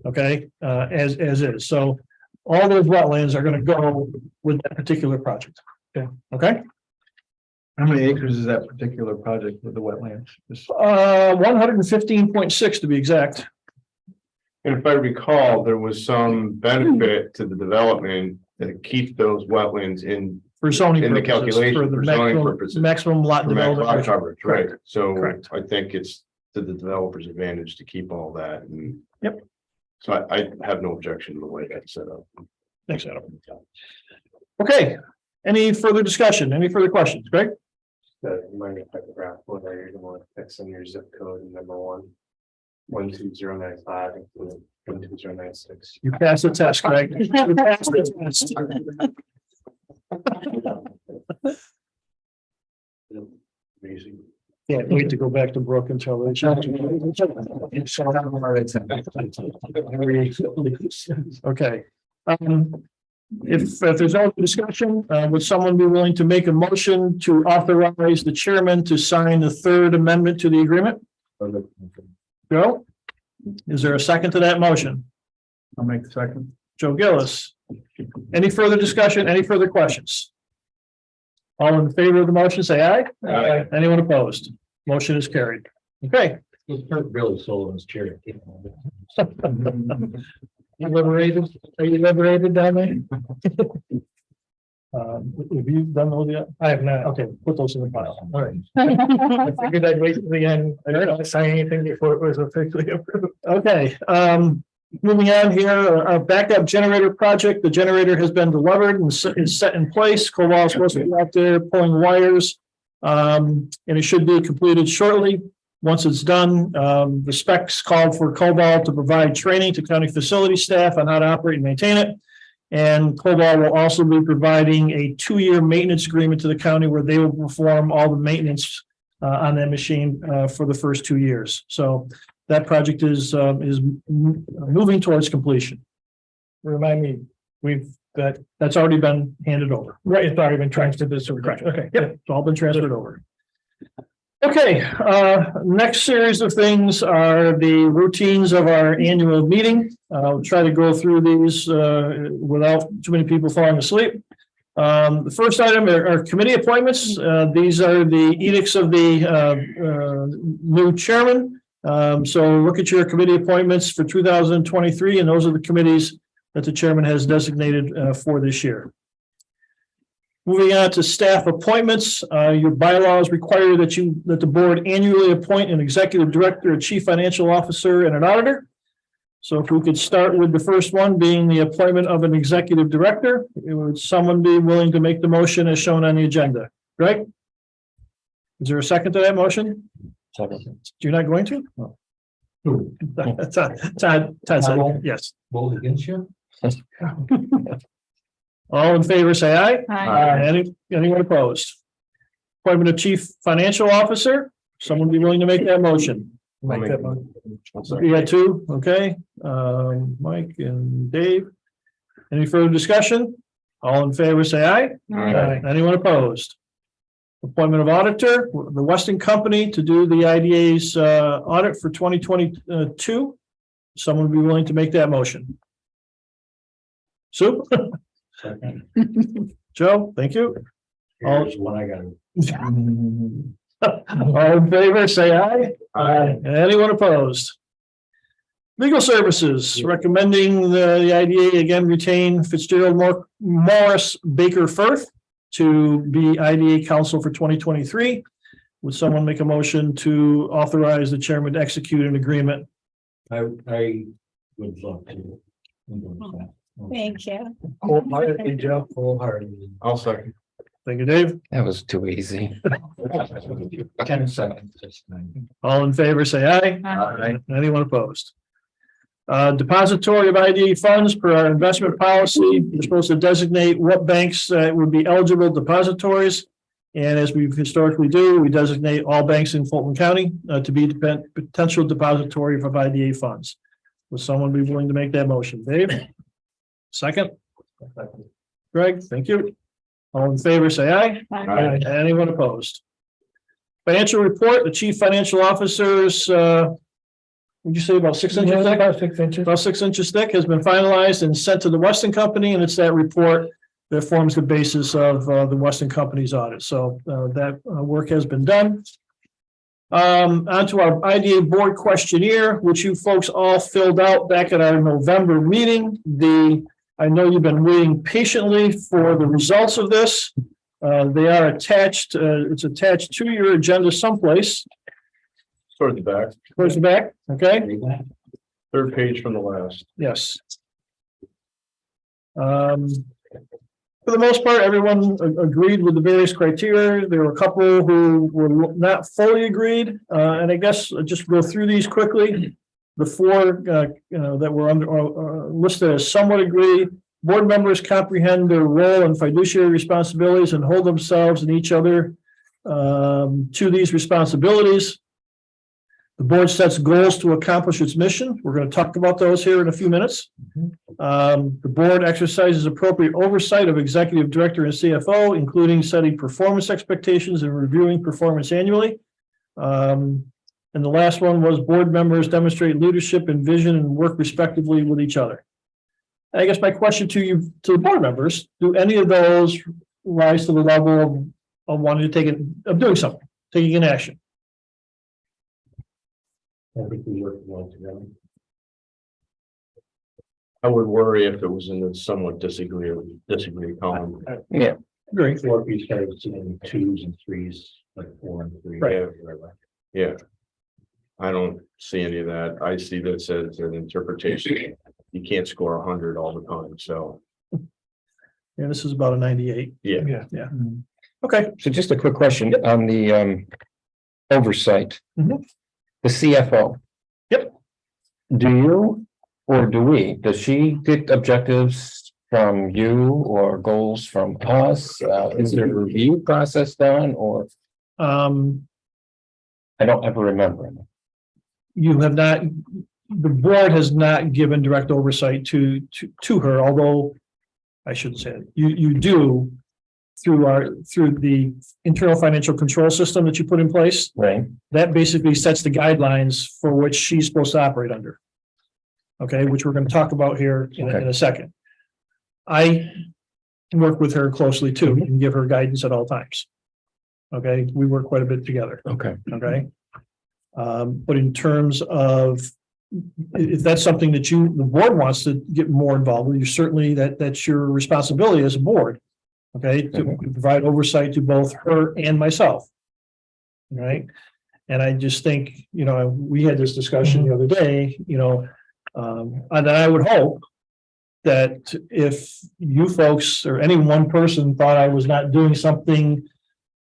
Okay, as is. So all those wetlands are going to go with that particular project. Okay. How many acres is that particular project with the wetlands? 115.6 to be exact. And if I recall, there was some benefit to the development to keep those wetlands in For zoning the purposes, calculation for the for zoning maximum, purposes. maximum lot for max lot development. coverage, right? So Correct. I think it's to the developer's advantage to keep all that and. Yep. So I have no objection to the way that's set up. Thanks, Adam. Okay, any further discussion? Any further questions? Greg? You might have to graph whether you're going to fix in your zip code number 12095 including 12096. You passed the test, Greg. You passed the test. Amazing. Can't wait to go back to Brooke and tell her. Okay. If there's no discussion, would someone be willing to make a motion to authorize the chairman to sign the third amendment to the agreement? Joe? Is there a second to that motion? I'll make the second. Joe Gillis. Any further discussion? Any further questions? All in favor of the motion, say aye. Aye. Anyone opposed? Motion is carried. Okay. Billy Sullivan's chair. You liberated? Are you liberated down there? Have you done those yet? I have not. Okay, put those in the file. All right. I figured I'd wait to the end. I don't want to sign anything before it was officially approved. Okay, moving on here, our backup generator project, the generator has been delivered and is set in place. Cobalt is supposed to be out there pulling wires. And it should be completed shortly. Once it's done, the specs called for Cobalt to provide training to county facility staff on how to operate and maintain it. And Cobalt will also be providing a 2-year maintenance agreement to the county where they will perform all the maintenance on that machine for the first 2 years. So that project is moving towards completion. Remind me, That's already been handed over. right, it's already been transferred to this. Okay, Yep, it's all been transferred over. Okay, next series of things are the routines of our annual meeting. I'll try to go through these without too many people falling asleep. The first item are committee appointments. These are the edicts of the new chairman. So look at your committee appointments for 2023, and those are the committees that the chairman has designated for this year. Moving on to staff appointments, your bylaws require that the board annually appoint an executive director, a chief financial officer, and an auditor. So if we could start with the first one being the appointment of an executive director, would someone be willing to make the motion as shown on the agenda? Greg? Is there a second to that motion? Second. You're not going to? Todd said yes. Vote against you? All in favor, say aye. Aye. Anyone opposed? Appointment of chief financial officer, someone be willing to make that motion? Make that one. You got two, okay, Mike and Dave. Any further discussion? All in favor, say aye. Aye. Anyone opposed? Appointment of auditor, the Weston Company to do the IDA's audit for 2022. Someone be willing to make that motion? Sue? Joe, thank you. Here's one I got. All in favor, say aye. Aye. Anyone opposed? Legal services, recommending the IDA again retain Fitzgerald Morris Baker Firth to be IDA counsel for 2023. Would someone make a motion to authorize the chairman to execute an agreement? I would love to. Thank you. Wholeheartedly, Joe. Wholeheartedly. I'll second. Thank you, Dave. That was too easy. 10 seconds. All in favor, say aye. Aye. Anyone opposed? Depository of IDA funds per our investment policy, we're supposed to designate what banks would be eligible depositories. And as we historically do, we designate all banks in Fulton County to be potential depository of IDA funds. Would someone be willing to make that motion? Dave? Second? Greg, thank you. All in favor, say aye. Aye. Anyone opposed? Financial report, the chief financial officer's, would you say about 6 inches thick? About 6 inches. About 6 inches thick, has been finalized and sent to the Weston Company, and it's that report that forms the basis of the Weston Company's audit. So that work has been done. Onto our IDA board questionnaire, which you folks all filled out back at our November meeting. I know you've been waiting patiently for the results of this. They are attached, it's attached to your agenda someplace. Toward the back, Towards the back, okay? third page from the last. Yes. For the most part, everyone agreed with the various criteria. There were a couple who were not fully agreed. And I guess I'll just go through these quickly. The four, that were under listed as somewhat agreed. Board members comprehend their role and fiduciary responsibilities and hold themselves and each other to these responsibilities. The board sets goals to accomplish its mission. We're going to talk about those here in a few minutes. The board exercises appropriate oversight of executive director and CFO, including setting performance expectations and reviewing performance annually. And the last one was board members demonstrate leadership and vision and work respectively with each other. I guess my question to you, to the board members, do any of those rise to the level of wanting to take it, of doing something, taking an action? I think we work well together. I would worry if it was in the somewhat disagree column. Great. Or if we started seeing 2s and 3s, like 4 and 3. Right. Yeah. I don't see any of that. I see this as an interpretation. You can't score 100 all the time, so. Yeah, this is about a 98. Yeah. Okay. So just a quick question on the oversight. Mhm. The CFO. Yep. Do you or do we, does she get objectives from you or goals from us? Is there a review process done or I don't ever remember. You have not, the board has not given direct oversight to her, although I shouldn't say it. You do through the internal financial control system that you put in place. Right. That basically sets the guidelines for which she's supposed to operate under. Okay, which we're going to talk about here in a second. I work with her closely too and give her guidance at all times. Okay, we work quite a bit together. Okay. Okay. But in terms of if that's something that the board wants to get more involved with, you certainly that's your responsibility as a board. Okay, to provide oversight to both her and myself. Right. And I just think, we had this discussion the other day, and I would hope that if you folks or any one person thought I was not doing something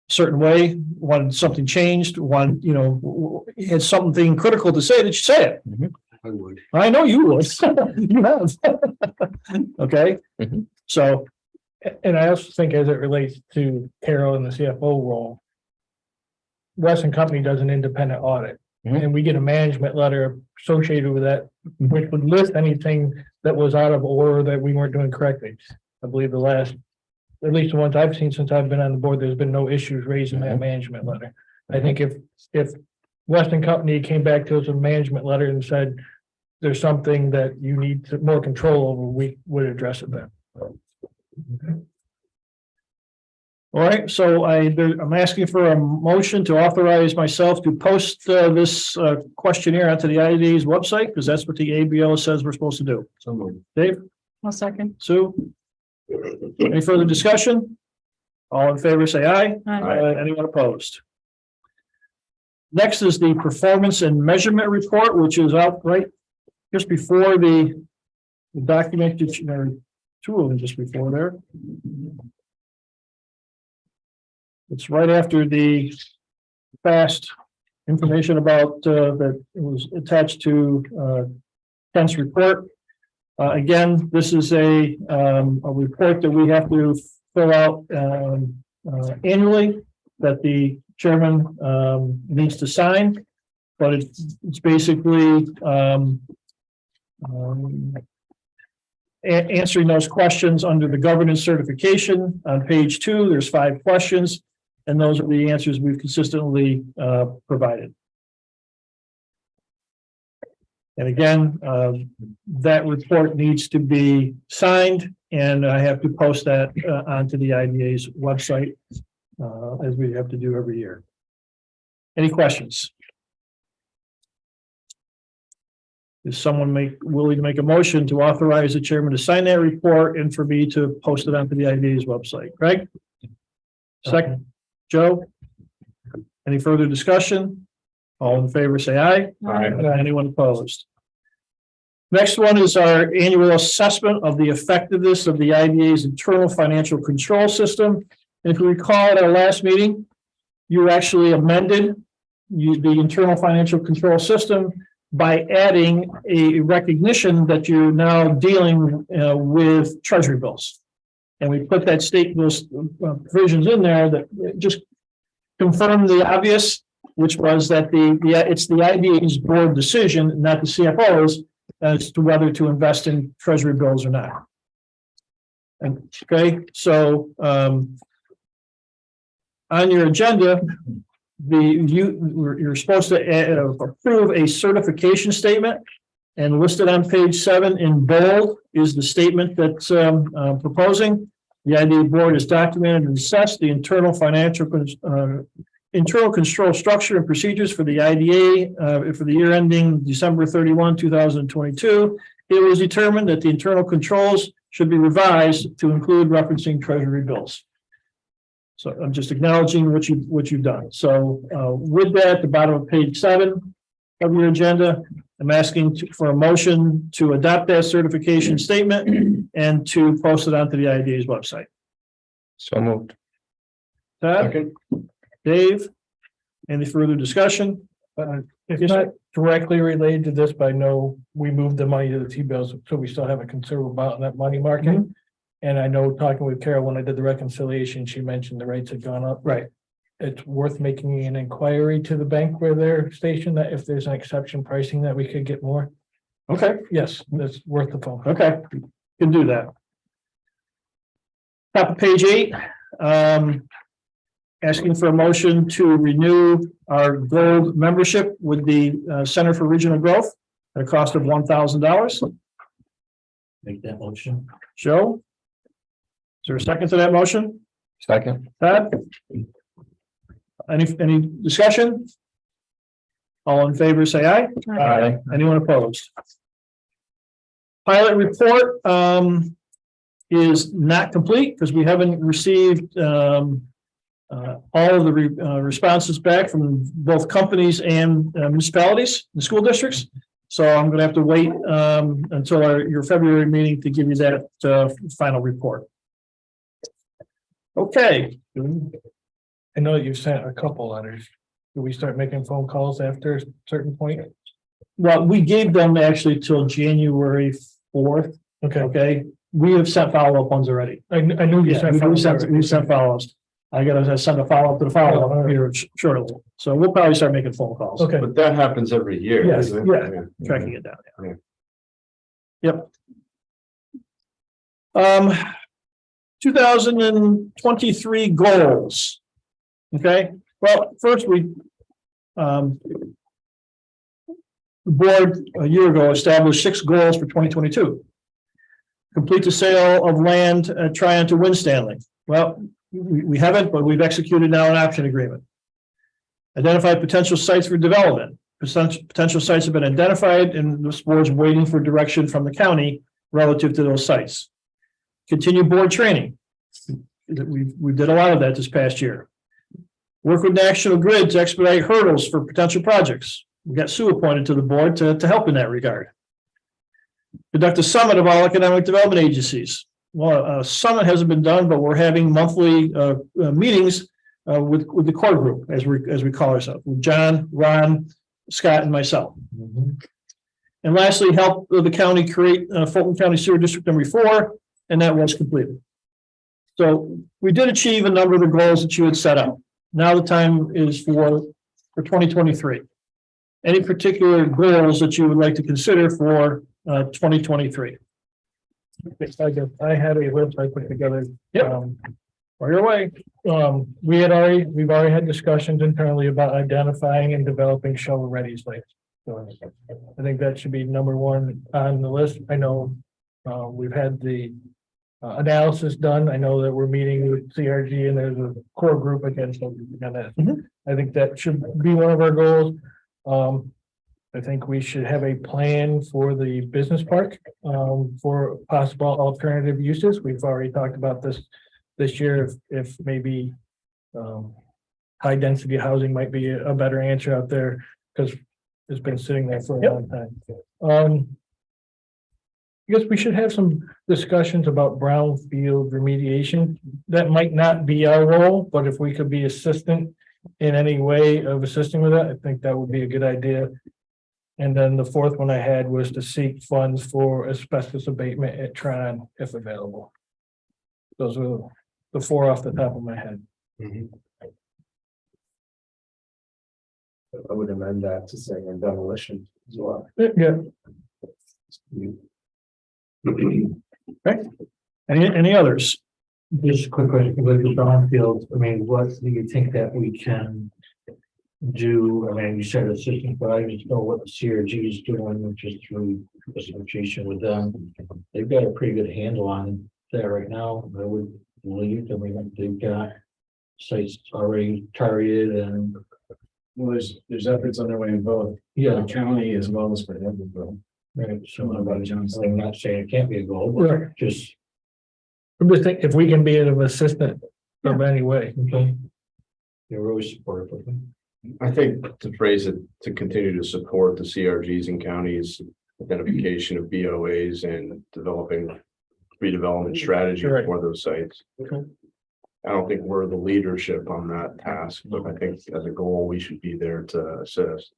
a certain way, wanted something changed, had something critical to say, that you say it. I would. I know you would. You have. Okay. So, And I also think as it relates to Carol and the CFO role, Weston Company does an independent audit. And we get a management letter associated with that, which would list anything that was out of order that we weren't doing correctly. I believe at least the ones I've seen since I've been on the board, there's been no issues raised in that management letter. I think if Weston Company came back to us with a management letter and said, there's something that you need more control over, we would address it then. all right, so I'm asking for a motion to authorize myself to post this questionnaire onto the IDA's website, because that's what the ABL says we're supposed to do. So moved. Dave, I'll second. Sue, any further discussion? All in favor, say aye. Anyone opposed? Next is the performance and measurement report, which is out right just before the document, two of them just before there. It's right after the fast information about that it was attached to Kent's report. Again, this is a report that we have to fill out annually that the chairman needs to sign, but it's basically answering those questions under the governance certification. On page 2, there's 5 questions, and those are the answers we've consistently provided. And again, that report needs to be signed, and I have to post that onto the IDA's website as we have to do every year. Any questions? Is someone willing to make a motion to authorize the chairman to sign that report and for me to post it onto the IDA's website? Craig? Second. Joe? Any further discussion? All in favor, say aye. Aye. Anyone opposed? Next one is our annual assessment of the effectiveness of the IDA's internal financial control system. And if you recall at our last meeting, you actually amended the internal financial control system by adding a recognition that you're now dealing with treasury bills. And we put that those provisions in there that just confirm the obvious, which was that it's the IDA's board decision, not the CFO's, as to whether to invest in treasury bills or not. And, okay, so, on your agenda, you're supposed to approve a certification statement. And listed on page 7 in bold is the statement that's proposing. The IDA board has documented and assessed the internal control structure and procedures for the IDA for the year ending December 31, 2022. It was determined that the internal controls should be revised to include referencing treasury bills. So I'm just acknowledging what you've done. So with that, at the bottom of page 7 of your agenda, I'm asking for a motion to adopt that certification statement and to post it onto the IDA's website. So moved. Todd? Dave? Any further discussion? It's not directly related to this, but I know we moved the money to the T-bills, so we still have a considerable amount in that money market. And I know talking with Carol, when I did the reconciliation, she mentioned the rates had gone up. Right. It's worth making an inquiry to the bank where they're stationed, that if there's an exception pricing that we could get more. Okay, Yes, that's worth the phone. okay, can do that. Top of page 8, asking for a motion to renew our gold membership with the Center for Regional Growth at a cost of $1,000. Make that motion. Joe? Is there a second to that motion? Second. Todd? Any discussion? All in favor, say aye. Aye. Anyone opposed? Pilot report is not complete because we haven't received all of the responses back from both companies and municipalities, the school districts. So I'm going to have to wait until your February meeting to give you that final report. Okay. I know you've sent a couple letters. Do we start making phone calls after a certain point? Well, we gave them actually till January 4th. Okay, Okay, we have sent follow-up ones already. I knew you Yeah, sent. we sent follow-ups. I gotta send a follow-up to the follow-up here shortly. So we'll probably start making phone calls. Okay, But that happens every year. Yes, doesn't it? yeah. Tracking it down. Yeah. Yep. 2023 goals. Okay, well, first the board a year ago established 6 goals for 2022. Complete the sale of land at Tryon to Winstanley. Well, we haven't, but we've executed now an option agreement. Identify potential sites for development. Potential sites have been identified and this board's waiting for direction from the county relative to those sites. Continue board training. We did a lot of that this past year. Work with National Grid to expedite hurdles for potential projects. We got Sue appointed to the board to help in that regard. Conduct a summit of all economic development agencies. Well, a summit hasn't been done, but we're having monthly meetings with the core group, as we call ourselves, with John, Ron, Scott, and myself. And lastly, help the county create Fulton County Sewer District number 4, and that was completed. So we did achieve a number of the goals that you had set out. Now the time is for 2023. Any particular goals that you would like to consider for 2023? I had a list I put together. Yep. Fire away. We've already had discussions internally about identifying and developing shovel-ready sites. So I think that should be number 1 on the list. I know we've had the analysis done. I know that we're meeting with CRG and there's a core group again. So I think that should be one of our goals. I think we should have a plan for the business park for possible alternative uses. We've already talked about this year, if maybe high density housing might be a better answer out there because it's been sitting there for a long time. I guess we should have some discussions about brownfield remediation. That might not be our role, but if we could be assistant in any way of assisting with that, I think that would be a good idea. And then the 4th one I had was to seek funds for asbestos abatement at Tryon if available. Those were the 4 off the top of my head. I would amend that to say in demolition as well. Yeah, Any others? Just a quick question, with the brownfield, I mean, what do you think that we can do? I mean, you said assistant, but I just know what the CRG is doing, which is through association with them. They've got a pretty good handle on that right now, I would believe. I mean, they've got sites already targeted and, Well, there's efforts underway in both yeah, the county as well as for Edinburgh. right. So I'm not saying it can't be a goal, Right. but just, I'm just thinking if we can be of assistance of any way. okay. You're always supportive of them. I think to phrase it, to continue to support the CRGs and counties, identification of BOAs and developing redevelopment strategy Right. for those sites. Okay. I don't think we're the leadership on that task, but I think as a goal, we should be there to assist.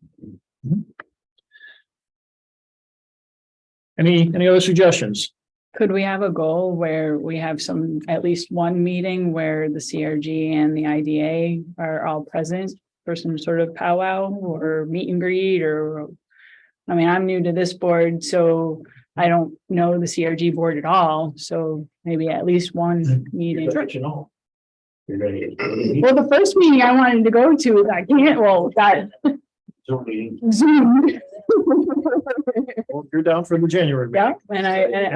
Any other suggestions? Could we have a goal where we have at least one meeting where the CRG and the IDA are all present for some sort of powwow or meet and greet or, I mean, I'm new to this board, so I don't know the CRG board at all, so maybe at least one meeting. You know. You're ready. Well, the first meeting I wanted to go to, I can't, well, that Zoom. Well, you're down for the January. meeting. Yeah, and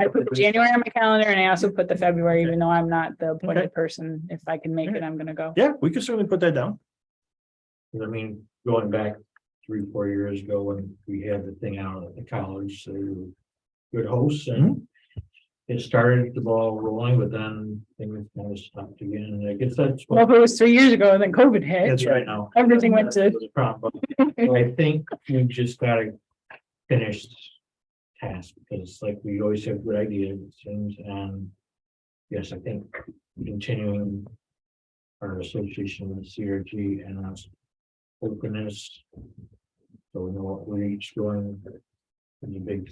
I put the January on my calendar and I also put the February, even though I'm not the appointed person. If I can make it, I'm gonna go. Yeah, we can certainly put that down. I mean, going back 3-4 years ago when we had the thing out at the college, so they were good hosts and it started the ball rolling, but then things kind of stopped again. And I guess that's Well, what. if it was 3 years ago and then COVID hit, That's right. now. everything went to. I think we just gotta finish this task because like we always have good ideas, it seems, and yes, I think continuing our association with the CRG and us openness. So we know what we're each doing. And the big,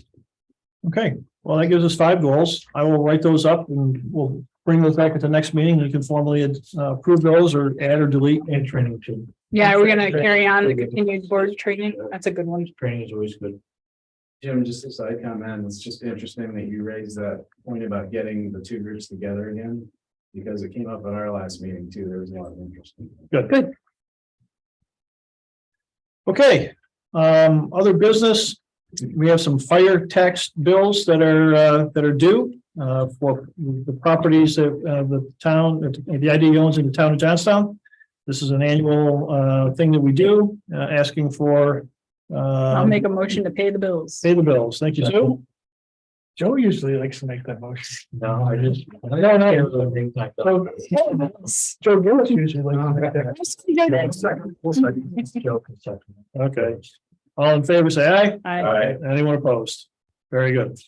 Okay, well, that gives us 5 goals. I will write those up and we'll bring those back at the next meeting. You can formally approve those or add or delete. and training too. Yeah, we're gonna carry on the continued board training. That's a good one. Training is always good. Jim, just a side comment, it's just interesting that you raised that point about getting the two groups together again. Because it came up at our last meeting too, there was a lot of interest. Good. Okay, other business. We have some fire tax bills that are due for the properties that the town, the ID owns in the town of Johnstown. This is an annual thing that we do, asking for I'll make a motion to pay the bills. pay the bills. Thank you, Sue. Joe usually likes to make that motion. No, I just. No. Things like that. Joe Gillis usually likes to make that. Joke and stuff. Okay, all in favor, say aye. Aye. Anyone opposed? Very good.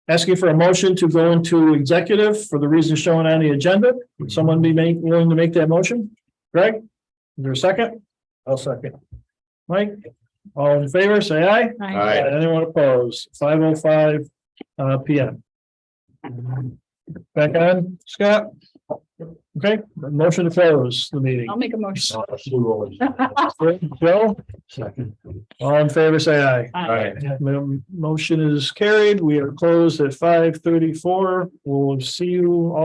Asking for a motion to go into executive for the reasons shown on the agenda. Would someone be willing to make that motion? Greg, is there a second? I'll second. Mike, all in favor, say aye. Aye. Anyone opposed? 5:05 PM. Back on, Scott? Okay, motion to close the meeting. I'll make a motion. Joe, Second. all in favor, say aye. Aye. Motion is carried. We are closed at 5:34. We'll see you all.